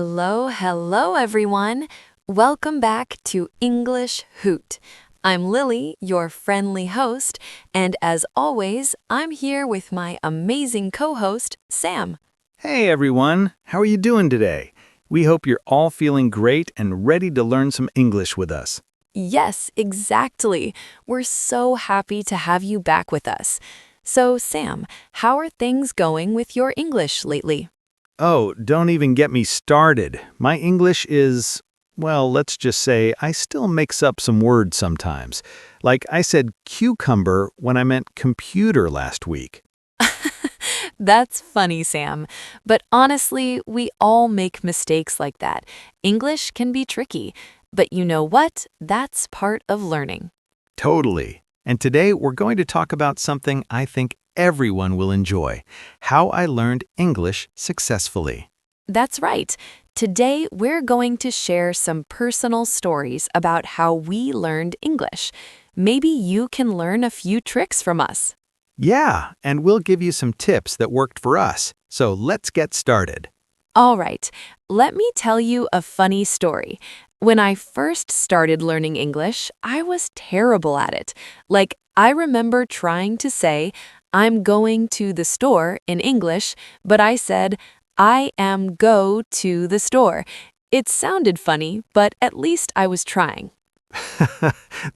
Hello, everyone. Welcome back to English Hoot. I'm Lily, your friendly host, and as always, I'm here with my amazing co-host, Sam. Hey everyone, how are you doing today? We hope you're all feeling great and ready to learn some English with us. Yes, exactly. We're so happy to have you back with us. So, Sam, how are things going with your English lately? Oh, don't even get me started. My English is, well, let's just say I still mix up some words sometimes. Like I said cucumber when I meant computer last week. That's funny, Sam. But honestly, we all make mistakes like that. English can be tricky. But you know what? That's part of learning. Totally. And today we're going to talk about something I think everyone will enjoy, how I learned English successfully. That's right. Today, we're going to share some personal stories about how we learned English. Maybe you can learn a few tricks from us. Yeah, and we'll give you some tips that worked for us. So let's get started. All right, let me tell you a funny story. When I first started learning English, I was terrible at it. Like, I remember trying to say, I'm going to the store in English, but I said, I am go to the store. It sounded funny, but at least I was trying.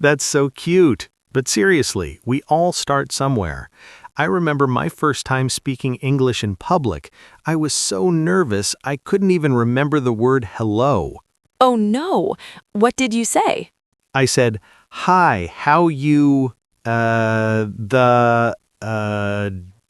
That's so cute. But seriously, we all start somewhere. I remember my first time speaking English in public. I was so nervous I couldn't even remember the word hello. Oh no, what did you say? I said, "Hi, how you,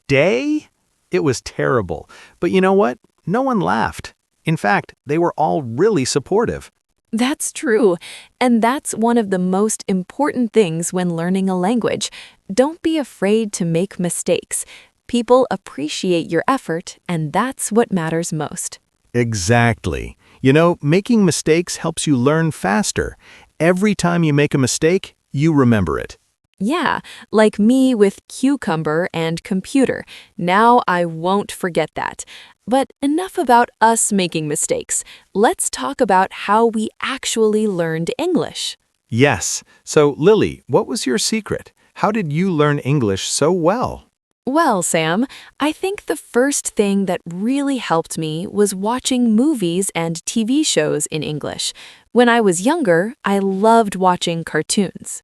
day?" It was terrible. But you know what? No one laughed. In fact, they were all really supportive. That's true. And that's one of the most important things when learning a language. Don't be afraid to make mistakes. People appreciate your effort, and that's what matters most. Exactly. You know, making mistakes helps you learn faster. Every time you make a mistake, you remember it. Yeah, like me with cucumber and computer. Now I won't forget that. But enough about us making mistakes. Let's talk about how we actually learned English. Yes. So, Lily, what was your secret? How did you learn English so well? Well, Sam, I think the first thing that really helped me was watching movies and TV shows in English. When I was younger, I loved watching cartoons.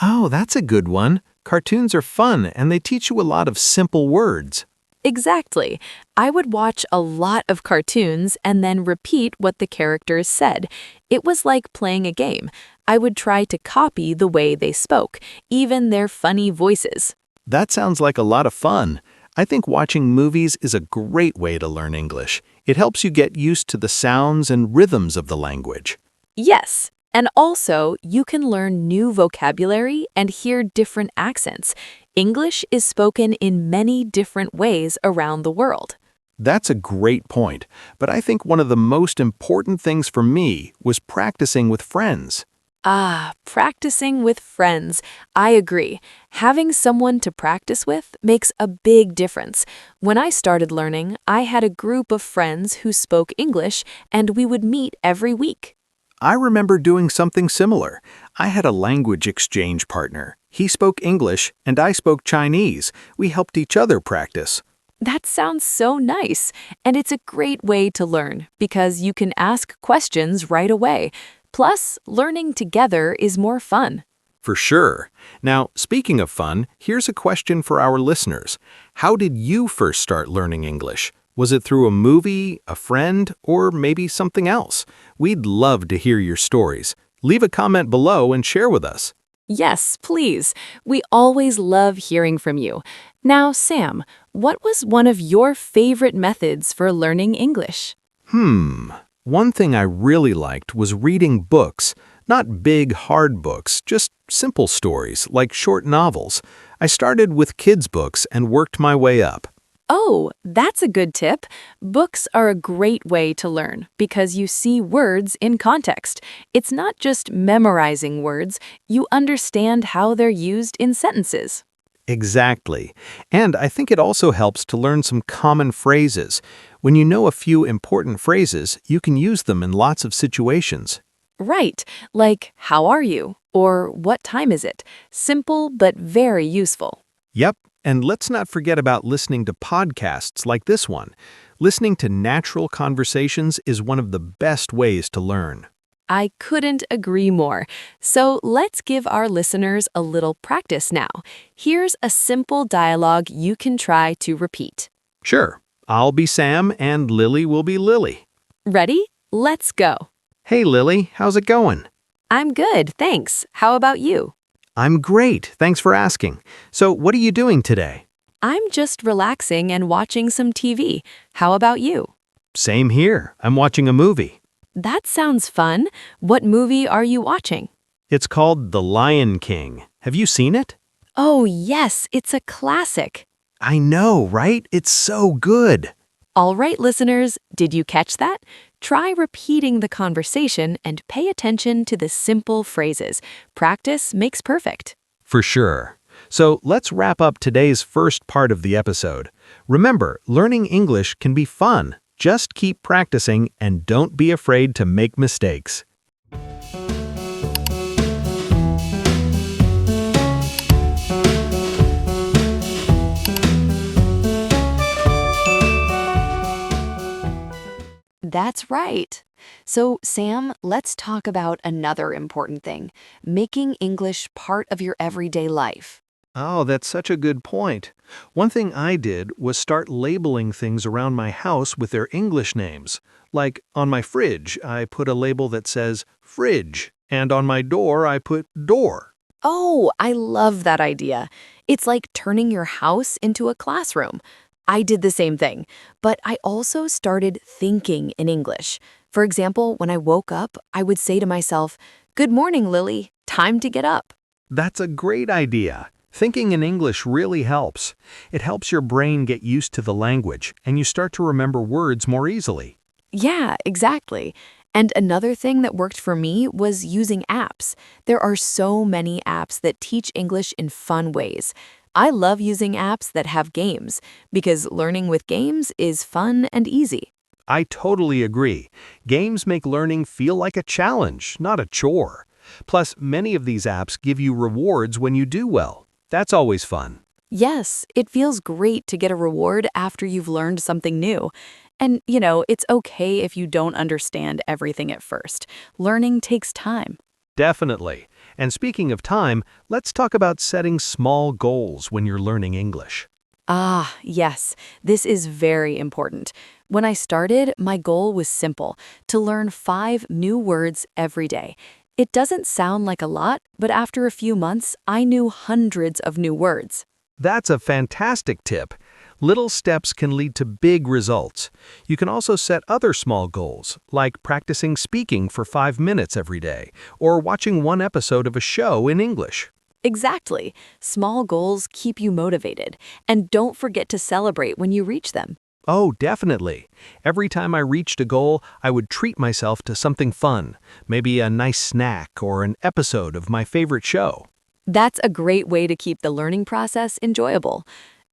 Oh, that's a good one. Cartoons are fun and they teach you a lot of simple words. Exactly. I would watch a lot of cartoons and then repeat what the characters said. It was like playing a game. I would try to copy the way they spoke, even their funny voices. That sounds like a lot of fun. I think watching movies is a great way to learn English. It helps you get used to the sounds and rhythms of the language. Yes, and also you can learn new vocabulary and hear different accents. English is spoken in many different ways around the world. That's a great point, but I think one of the most important things for me was practicing with friends. Practicing with friends. I agree. Having someone to practice with makes a big difference. When I started learning, I had a group of friends who spoke English, and we would meet every week. I remember doing something similar. I had a language exchange partner. He spoke English, and I spoke Chinese. We helped each other practice. That sounds so nice, and it's a great way to learn because you can ask questions right away. Plus, learning together is more fun. For sure. Now, speaking of fun, here's a question for our listeners. How did you first start learning English? Was it through a movie, a friend, or maybe something else? We'd love to hear your stories. Leave a comment below and share with us. Yes, please. We always love hearing from you. Now, Sam, what was one of your favorite methods for learning English? One thing I really liked was reading books. Not big, hard books, just simple stories, like short novels. I started with kids' books and worked my way up. Oh, that's a good tip. Books are a great way to learn because you see words in context. It's not just memorizing words, you understand how they're used in sentences. Exactly. And I think it also helps to learn some common phrases. When you know a few important phrases, you can use them in lots of situations. Right, like, how are you? Or what time is it? Simple but very useful. Yep, and let's not forget about listening to podcasts like this one. Listening to natural conversations is one of the best ways to learn. I couldn't agree more. So let's give our listeners a little practice now. Here's a simple dialogue you can try to repeat. Sure, I'll be Sam and Lily will be Lily. Ready? Let's go. Hey Lily, how's it going? I'm good, thanks. How about you? I'm great, thanks for asking. So what are you doing today? I'm just relaxing and watching some TV. How about you? Same here, I'm watching a movie. That sounds fun. What movie are you watching? It's called The Lion King. Have you seen it? Oh, yes, it's a classic. I know, right? It's so good. All right, listeners, did you catch that? Try repeating the conversation and pay attention to the simple phrases. Practice makes perfect. For sure. So let's wrap up today's first part of the episode. Remember, learning English can be fun. Just keep practicing and don't be afraid to make mistakes. That's right. So, Sam, let's talk about another important thing, making English part of your everyday life. Oh, that's such a good point. One thing I did was start labeling things around my house with their English names. Like on my fridge, I put a label that says fridge, and on my door, I put door. Oh, I love that idea. It's like turning your house into a classroom. I did the same thing, but I also started thinking in English. For example, when I woke up, I would say to myself, "Good morning, Lily. Time to get up." That's a great idea. Thinking in English really helps. It helps your brain get used to the language, and you start to remember words more easily. Yeah, exactly. And another thing that worked for me was using apps. There are so many apps that teach English in fun ways. I love using apps that have games because learning with games is fun and easy. I totally agree. Games make learning feel like a challenge, not a chore. Plus, many of these apps give you rewards when you do well. That's always fun. Yes, it feels great to get a reward after you've learned something new. And, it's okay if you don't understand everything at first. Learning takes time. Definitely. And speaking of time, let's talk about setting small goals when you're learning English. Ah, yes, this is very important. When I started, my goal was simple, to learn 5 new words every day. It doesn't sound like a lot, but after a few months, I knew hundreds of new words. That's a fantastic tip. Little steps can lead to big results. You can also set other small goals, like practicing speaking for 5 minutes every day, or watching one episode of a show in English. Exactly. Small goals keep you motivated, and don't forget to celebrate when you reach them. Oh, definitely. Every time I reached a goal, I would treat myself to something fun, maybe a nice snack or an episode of my favorite show. That's a great way to keep the learning process enjoyable.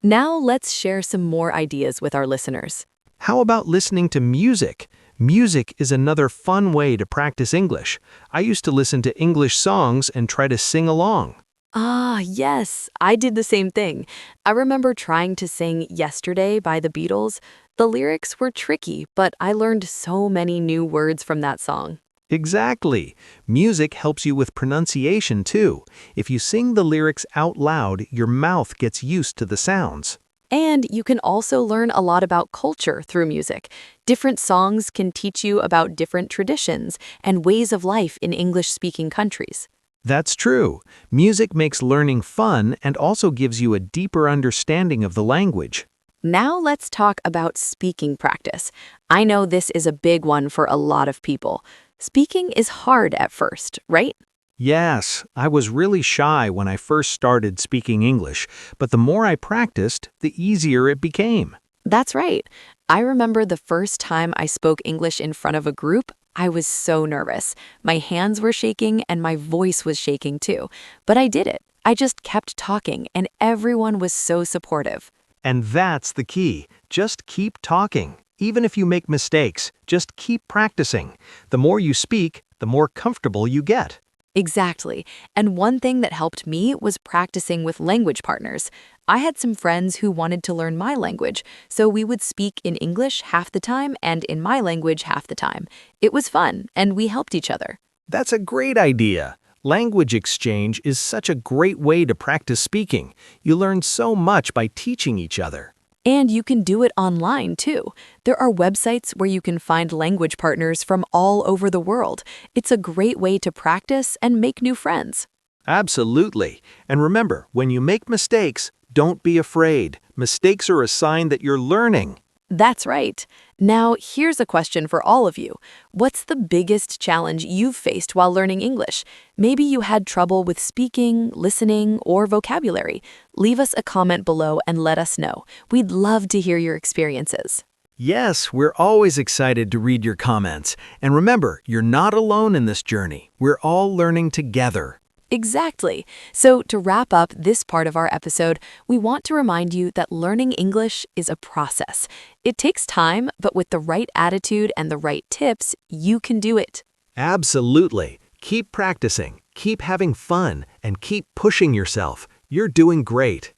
Now let's share some more ideas with our listeners. How about listening to music? Music is another fun way to practice English. I used to listen to English songs and try to sing along. Ah, yes, I did the same thing. I remember trying to sing Yesterday by the Beatles. The lyrics were tricky, but I learned so many new words from that song. Exactly. Music helps you with pronunciation too. If you sing the lyrics out loud, your mouth gets used to the sounds. And you can also learn a lot about culture through music. Different songs can teach you about different traditions and ways of life in English-speaking countries. That's true. Music makes learning fun and also gives you a deeper understanding of the language. Now let's talk about speaking practice. I know this is a big one for a lot of people. Speaking is hard at first, right? Yes, I was really shy when I first started speaking English, but the more I practiced, the easier it became. That's right. I remember the first time I spoke English in front of a group, I was so nervous. My hands were shaking and my voice was shaking too, but I did it. I just kept talking, and everyone was so supportive. And that's the key. Just keep talking. Even if you make mistakes, just keep practicing. The more you speak, the more comfortable you get. Exactly. And one thing that helped me was practicing with language partners. I had some friends who wanted to learn my language, so we would speak in English half the time and in my language half the time. It was fun, and we helped each other. That's a great idea. Language exchange is such a great way to practice speaking. You learn so much by teaching each other. And you can do it online, too. There are websites where you can find language partners from all over the world. It's a great way to practice and make new friends. Absolutely. And remember, when you make mistakes, don't be afraid. Mistakes are a sign that you're learning. That's right. Now, here's a question for all of you. What's the biggest challenge you've faced while learning English? Maybe you had trouble with speaking, listening, or vocabulary. Leave us a comment below and let us know. We'd love to hear your experiences. Yes, we're always excited to read your comments. And remember, you're not alone in this journey. We're all learning together. Exactly. So to wrap up this part of our episode, we want to remind you that learning English is a process. It takes time, but with the right attitude and the right tips, you can do it. Absolutely. Keep practicing, keep having fun, and keep pushing yourself. You're doing great.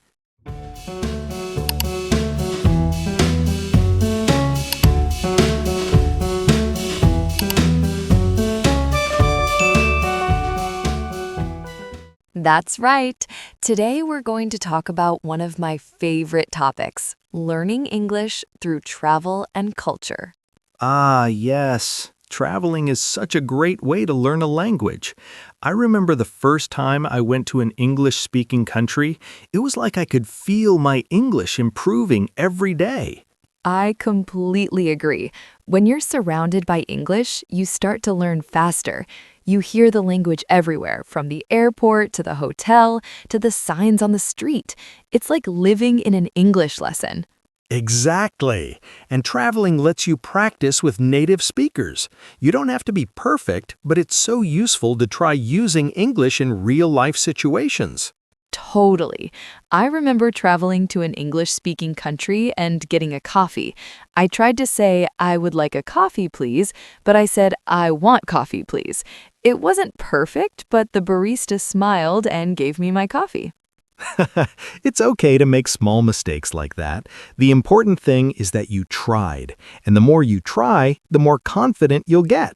That's right. Today we're going to talk about one of my favorite topics, learning English through travel and culture. Ah, yes. Traveling is such a great way to learn a language. I remember the first time I went to an English-speaking country, it was like I could feel my English improving every day. I completely agree. When you're surrounded by English, you start to learn faster. You hear the language everywhere, from the airport to the hotel to the signs on the street. It's like living in an English lesson. Exactly. And traveling lets you practice with native speakers. You don't have to be perfect, but it's so useful to try using English in real-life situations. Totally. I remember traveling to an English-speaking country and getting a coffee. I tried to say, "I would like a coffee, please," but I said, "I want coffee, please." It wasn't perfect, but the barista smiled and gave me my coffee. It's okay to make small mistakes like that. The important thing is that you tried, and the more you try, the more confident you'll get.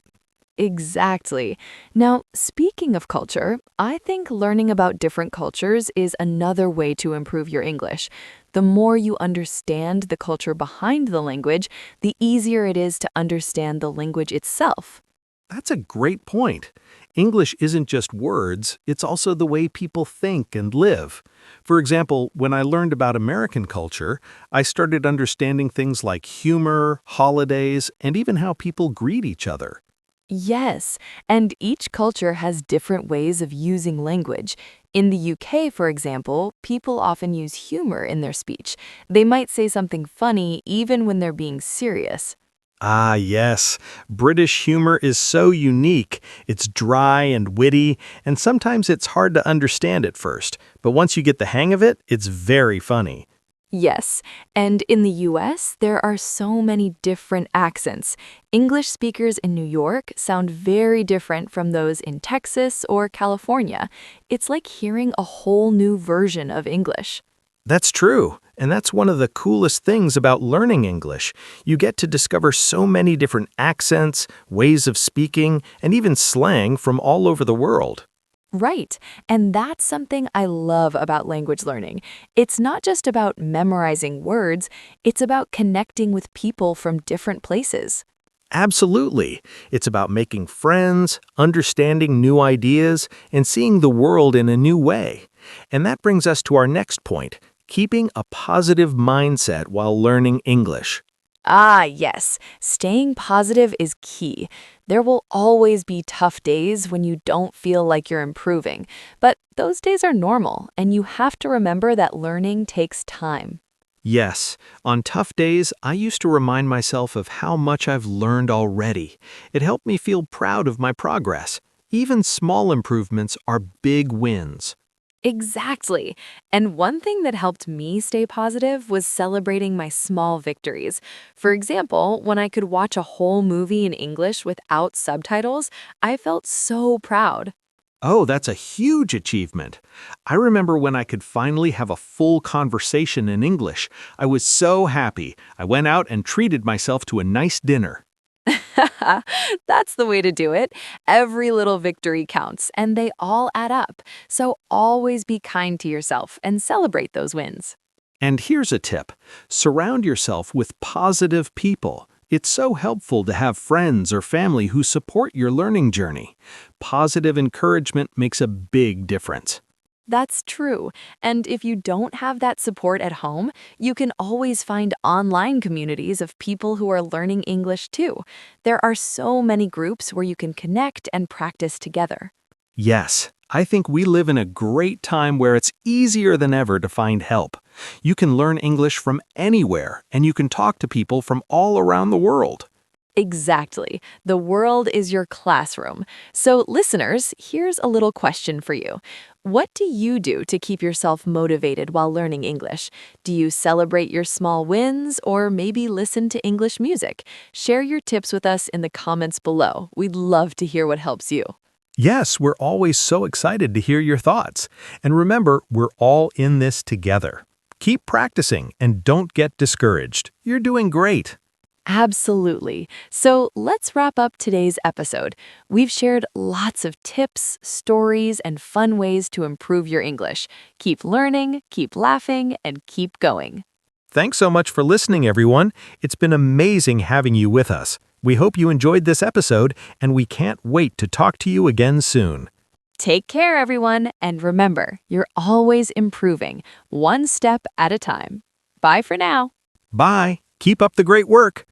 Exactly. Now, speaking of culture, I think learning about different cultures is another way to improve your English. The more you understand the culture behind the language, the easier it is to understand the language itself. That's a great point. English isn't just words, it's also the way people think and live. For example, when I learned about American culture, I started understanding things like humor, holidays, and even how people greet each other. Yes, and each culture has different ways of using language. In the UK, for example, people often use humor in their speech. They might say something funny even when they're being serious. Ah, yes. British humor is so unique. It's dry and witty, and sometimes it's hard to understand at first. But once you get the hang of it, it's very funny. Yes, and in the US, there are so many different accents. English speakers in New York sound very different from those in Texas or California. It's like hearing a whole new version of English. That's true, and that's one of the coolest things about learning English. You get to discover so many different accents, ways of speaking, and even slang from all over the world. Right, and that's something I love about language learning. It's not just about memorizing words, it's about connecting with people from different places. Absolutely. It's about making friends, understanding new ideas, and seeing the world in a new way. And that brings us to our next point, keeping a positive mindset while learning English. Ah, yes, staying positive is key. There will always be tough days when you don't feel like you're improving, but those days are normal, and you have to remember that learning takes time. Yes, on tough days, I used to remind myself of how much I've learned already. It helped me feel proud of my progress. Even small improvements are big wins. Exactly. And one thing that helped me stay positive was celebrating my small victories. For example, when I could watch a whole movie in English without subtitles, I felt so proud. Oh, that's a huge achievement. I remember when I could finally have a full conversation in English. I was so happy. I went out and treated myself to a nice dinner. That's the way to do it. Every little victory counts, and they all add up. So always be kind to yourself and celebrate those wins. And here's a tip. Surround yourself with positive people. It's so helpful to have friends or family who support your learning journey. Positive encouragement makes a big difference. That's true. And if you don't have that support at home, you can always find online communities of people who are learning English too. There are so many groups where you can connect and practice together. Yes, I think we live in a great time where it's easier than ever to find help. You can learn English from anywhere, and you can talk to people from all around the world. Exactly. The world is your classroom. So, listeners, here's a little question for you. What do you do to keep yourself motivated while learning English? Do you celebrate your small wins or maybe listen to English music? Share your tips with us in the comments below. We'd love to hear what helps you. Yes, we're always so excited to hear your thoughts. And remember, we're all in this together. Keep practicing and don't get discouraged. You're doing great. Absolutely. So let's wrap up today's episode. We've shared lots of tips, stories, and fun ways to improve your English. Keep learning, keep laughing, and keep going. Thanks so much for listening, everyone. It's been amazing having you with us. We hope you enjoyed this episode, and we can't wait to talk to you again soon. Take care, everyone, and remember, you're always improving, one step at a time. Bye for now. Bye. Keep up the great work.